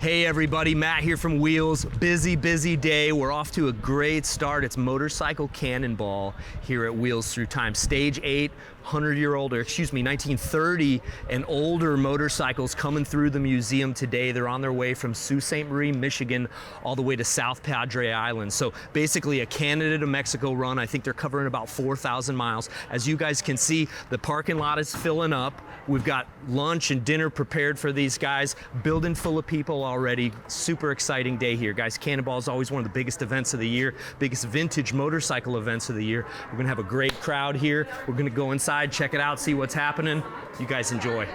Hey everybody, Matt here from Wheels. Busy day. We're off to a great start. It's Motorcycle Cannonball here at Wheels Through Time. Stage 8, 1930 and older motorcycles coming through the museum today. They're on their way from Sault Ste. Marie, Michigan, all the way to South Padre Island. So basically a Canada to Mexico run. I think they're covering about 4,000 miles. As you guys can see, the parking lot is filling up. We've got lunch and dinner prepared for these guys. Building full of people already. Super exciting day here, guys. Cannonball is always one of the biggest events of the year, biggest vintage motorcycle events of the year. We're gonna have a great crowd here. We're gonna go inside, check it out, see what's happening. You guys enjoy.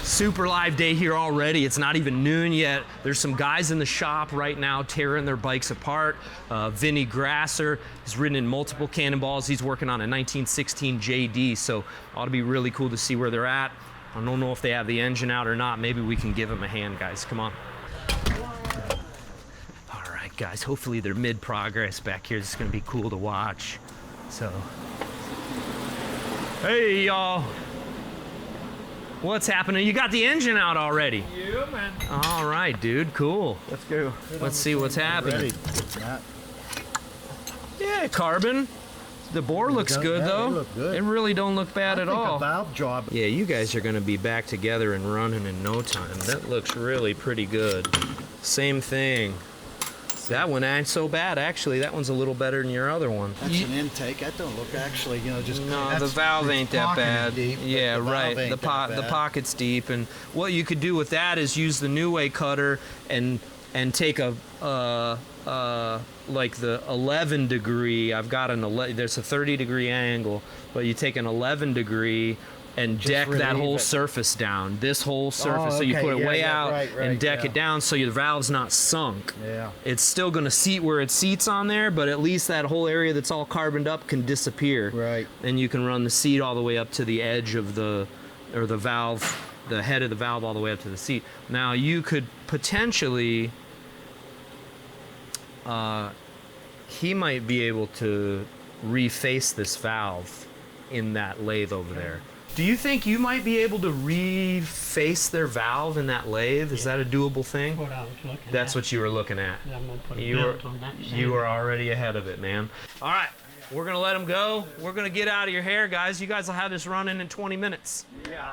Super live day here already. It's not even noon yet. There's some guys in the shop right now tearing their bikes apart. Vinny Grasser has ridden in multiple Cannonballs. He's working on a 1916 JD, so ought to be really cool to see where they're at. I don't know if they have the engine out or not. Maybe we can give them a hand, guys. Come on. All right, guys. Hopefully they're mid-progress back here. This is gonna be cool to watch. So, hey, y'all. What's happening? You got the engine out already. Yeah, man. All right, dude. Cool. Let's go. Let's see what's happening. Ready. Yeah, carbon. The bore looks good, though. Look good. It really don't look bad at all. A valve job. Yeah, you guys are going to be back together and running in no time. That looks really pretty good. Same thing. That one ain't so bad, actually. That one's a little better than your other one. That's an intake. That don't look actually, just... No, the valve ain't that bad. Deep, yeah, right. The bad. pocket's deep, and what you could do with that is use the New Way cutter and take a like the 11 degree. I've got there's a 30 degree angle, but you take an 11 degree and deck that whole surface down. This whole surface, so you put it way out and deck it down so your valve's not sunk. Yeah. It's still gonna seat where it seats on there, but at least that whole area that's all carboned up can disappear. Right. And you can run the seat all the way up to the edge of the valve, the head of the valve all the way up to the seat. Now you could potentially, he might be able to reface this valve in that lathe over there. Do you think you might be able to reface their valve in that lathe? Is that a doable thing? What I was looking That's at. what you were looking at. I'm gonna put a You belt on that. were already ahead of it, man. All right, we're gonna let them go. We're gonna get out of your hair, guys. You guys will have this running in 20 minutes. Yeah.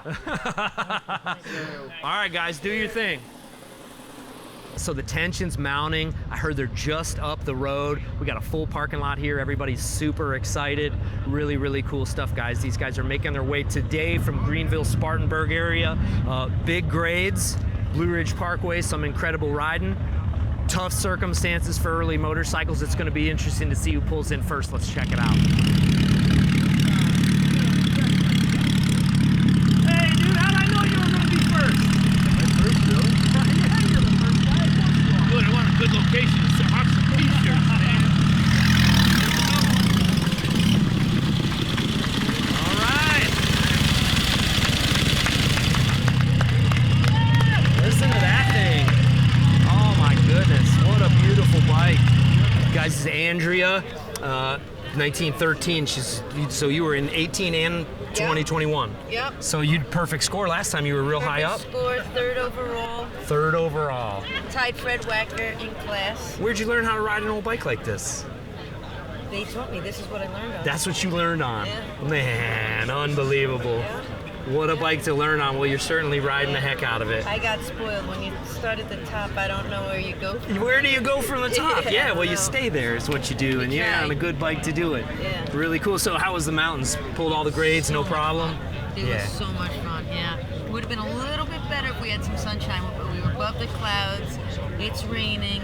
All right, guys, do your thing. So the tension's mounting. I heard they're just up the road. We got a full parking lot here. Everybody's super excited. Really cool stuff, guys. These guys are making their way today from Greenville, Spartanburg area. Big grades, Blue Ridge Parkway, some incredible riding. Tough circumstances for early motorcycles. It's gonna be interesting to see who pulls in first. Let's check it out. Hey, dude, how'd I know you were gonna be first? Good, I want a good location to hawk some t-shirts, man. All right. Listen to that thing. Oh my goodness, what a beautiful bike. Guys, this is Andrea, 1913. So you were in 18 and 2021. Yep. So you'd perfect score last time. You were real high up. Score, third overall. Third overall. Tied Fred Wacker in class. Where'd you learn how to ride an old bike like this? They taught me. This is what I learned on. That's what you learned on. Yeah. Man, unbelievable. Yeah. What a bike to learn on. Well, you're certainly riding the heck out of it. I got spoiled. When you start at the top, I don't know where you go from. Where do you go from the top? Yeah, Yeah, well, you no. stay there is what you do, and you're try. on a good bike to do it. Yeah. Really cool. So how was the mountains? Pulled all the grades, no problem? It was so much fun, yeah. It would have been a little bit better if we had some sunshine, but we were above the clouds. It's raining.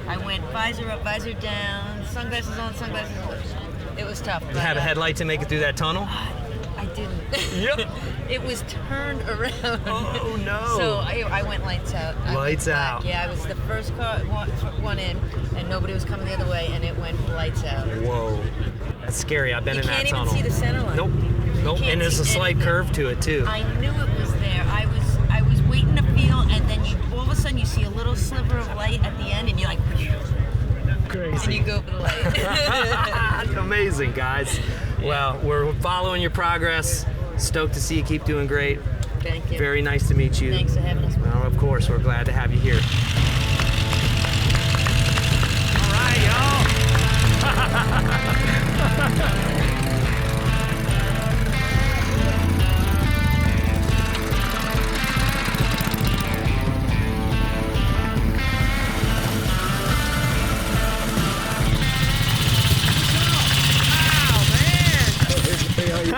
I went visor up, visor down, sunglasses on, sunglasses off. It was tough. You had a headlight to make it through that tunnel? I didn't. Yep. It was turned around. Oh, no. So I went lights out. Lights out. Yeah, I was the first car one in, and nobody was coming the other way, and it went lights out. Whoa. That's scary. I've been in that tunnel. You can't even see the center line. Nope. Nope. can't And there's a see slight anything. curve to it too. I knew it was there. I was waiting to feel, and then all of of a sudden you see a little sliver of light at the end, and you're like, Crazy. and you go for the light. Amazing, guys. Well, we're following your progress. Stoked to see you keep doing great. Thank you. Very nice to meet you. Thanks for having us. Well, of course, we're glad to have you here. All right, y'all.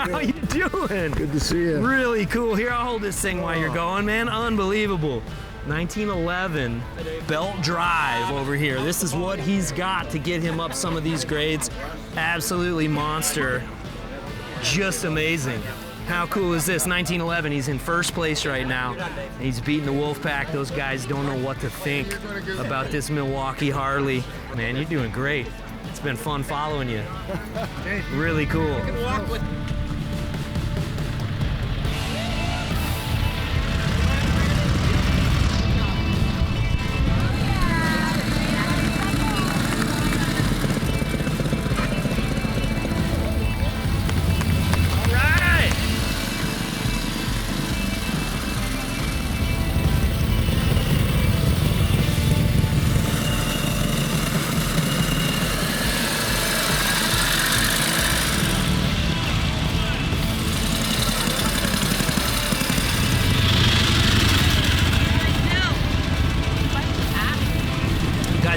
How you doing? Good to see you. Really cool. Here, I'll hold this thing while you're going, man. Unbelievable. 1911 belt drive over here. This is what he's got to get him up some of these grades. Absolutely monster. Just amazing. How cool is this? 1911, he's in first place right now. He's beating the Wolfpack. Those guys don't know what to think about this Milwaukee Harley. Man, you're doing great. It's been fun following you. Really cool.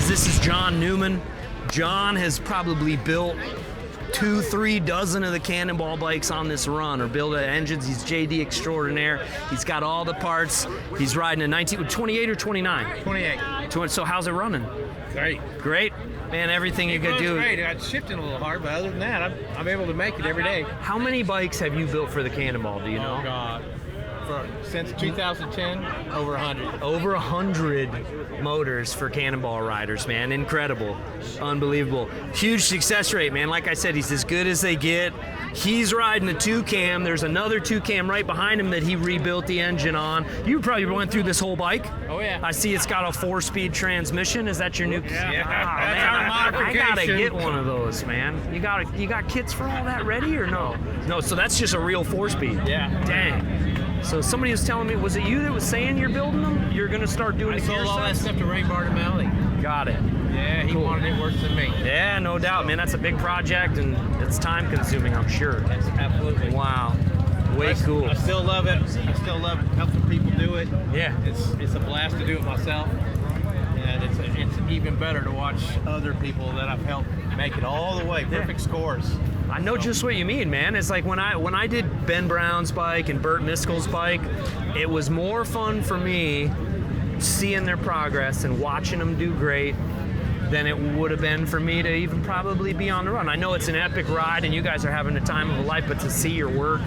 This is John Newman. John has probably built 2-3 dozen of the Cannonball bikes on this run, or built engines. He's JD extraordinaire. He's got all the parts. He's riding a 28 or 29? 28. So how's it running? Great. Great? Man, everything you could do. Great. It's shifting a little hard, but other than that, I'm able to make it every day. How many bikes have you built for the Cannonball, do you know? Oh, God. Since 2010, over 100. Over 100 motors for Cannonball riders, man. Incredible. Unbelievable. Huge success rate, man. Like I said, he's as good as they get. He's riding a 2-cam. There's another 2-cam right behind him that he rebuilt the engine on. You probably went through this whole bike. Oh, yeah. I see it's got a 4-speed transmission. Is that your new? Yeah. Oh, That's man, our I modification. gotta get one of those, man. You got kits for all that ready or no? No, so that's just a real 4-speed. Yeah. Dang. So somebody was telling me, was it you that was saying you're building them? You're gonna start doing I the sold gear all that sets? stuff to Ray Bartimelli. Got it. Yeah, he wanted it worse than me. Yeah, no doubt, man. That's a big project and it's time consuming, I'm sure. That's absolutely. Wow. Way cool. I still love it. I still love helping people do it. Yeah. It's a blast to do it myself. And it's even better to watch other people that I've helped make it all the way. Perfect scores. I know just what you mean, man. It's like when I did Ben Brown's bike and Burt Miskel's bike, it was more fun for me seeing their progress and watching them do great than it would have been for me to even probably be on the run. I know it's an epic ride and you guys are having the time of a life, but to see your work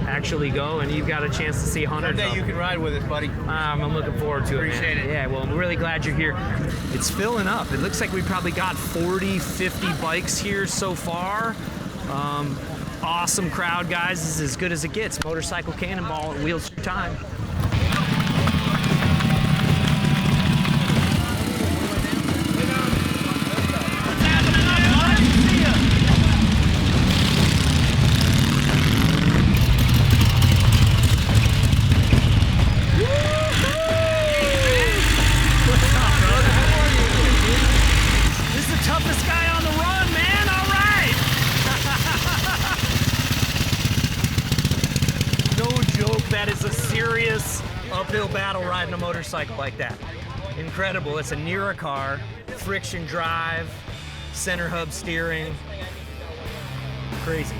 actually go and you've got a chance to see hundreds Someday of you them. can ride with us, buddy. I'm looking forward to Appreciate it, man. it. Yeah, well, I'm really glad you're here. It's filling up. It looks like we probably got 40, 50 bikes here so far. Awesome crowd, guys. This is as good as it gets. Motorcycle Cannonball at Wheels Through Time. This is the toughest guy on the run, man. All right. No joke. That is a serious uphill battle riding a motorcycle like that. Incredible. It's a Nera car, friction drive, center hub steering. Crazy.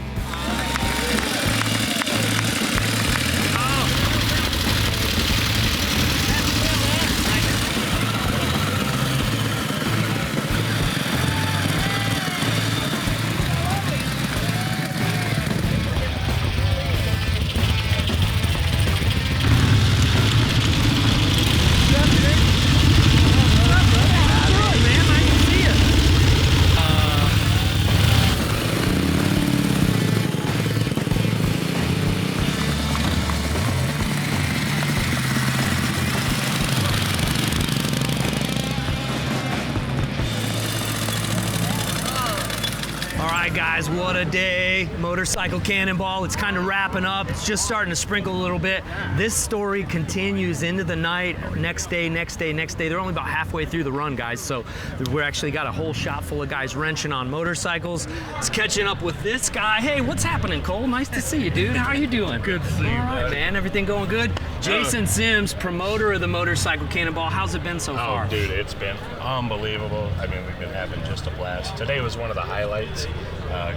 right, guys, what a day. Motorcycle Cannonball, it's kind of wrapping up. It's just starting to sprinkle a little bit. This story continues into the night, next day, next day, next day. They're only about halfway through the run, guys, so we're actually got a whole shop full of guys wrenching on motorcycles. It's catching up with this guy. Hey, what's happening, Cole? Nice to see you, dude. How are you doing? Good to see you, All right, man. Everything going good? Jason Sims, promoter of the Motorcycle Cannonball. How's it been so far? Oh, dude, it's been unbelievable. I mean, we've been having just a blast. Today was one of the highlights,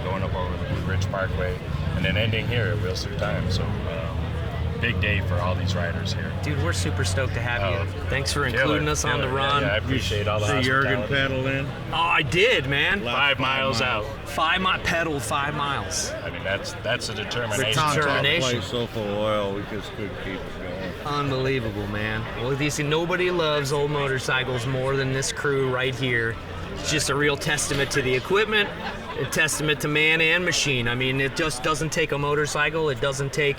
going up over the Blue Ridge Parkway, and then ending here at Wheels Through Time. So, big day for all these riders here. Dude, we're super stoked to have you. Thanks for including us on the run. Yeah, I appreciate all the See hospitality. Jurgen pedal in? Oh, I did, man. 5 miles out. Pedaled 5 miles. I mean, that's a determination. Determination. Place so full of oil, we just couldn't keep it going. Unbelievable, man. Well, you see, nobody loves old motorcycles more than this crew right here. It's just a real testament to the equipment, a testament to man and machine. I mean, it just doesn't take a motorcycle. It doesn't take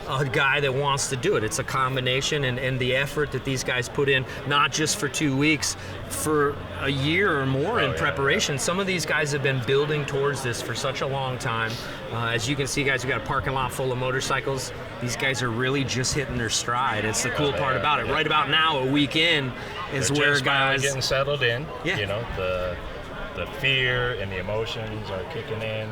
a guy that wants to do it. It's a combination, and the effort that these guys put in, not just for 2 weeks, for a year or more in preparation. Some of these guys have been building towards this for such a long time. As you can see, guys, we got a parking lot full of motorcycles. These guys are really just hitting their stride. It's the cool part about it. Right about now, a week in, is They're where just finally guys getting settled in. Yeah. You know, the fear and the emotions are kicking in.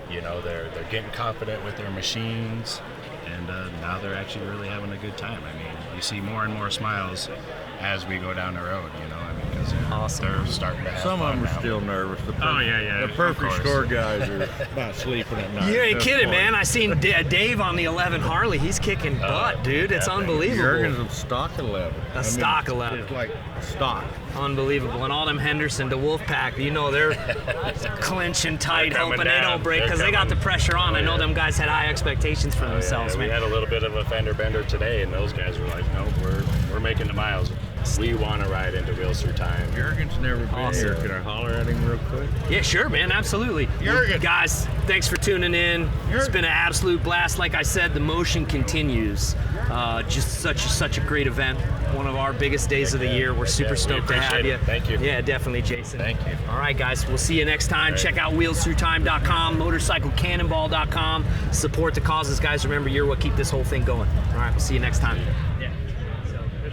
You know, they're getting confident with their machines, and now they're actually really having a good time. I mean, you see more and more smiles as we go down the road. You know, I mean, because they're starting to have Some of fun them are now. still nervous. The of perfect course. score guys are not sleeping at night. You ain't That's kidding, funny. man. I seen Dave on the 11 Harley. He's kicking butt, dude. It's yeah, unbelievable. Jurgen's a stock 11. A stock 11. It's like stock. Unbelievable. And all them Henderson, the Wolfpack, you know, they're clinching tight, They're coming hoping they down. don't break They're because they got the coming. pressure on. I know them guys had high expectations for themselves, We man. had a little bit of a fender bender today, and those guys were like, "No, we're making the miles. We want to ride into Wheels Through Time." Jurgen's never been Awesome. here. Can I holler at him real quick? Yeah, sure, man. Absolutely. Jurgen. Guys, thanks for tuning in. It's been an absolute blast. Like I said, the motion continues. Just such a great event. One of our biggest days of the year. We're super we stoked to have appreciate you. it. Thank you. Yeah, definitely, Jason. Thank you. All right, guys. We'll see you next time. Check out wheelsthroughtime.com, motorcyclecannonball.com. Support the causes, guys. Remember, you're what keep this whole thing going. All right, we'll see you next time. Yeah.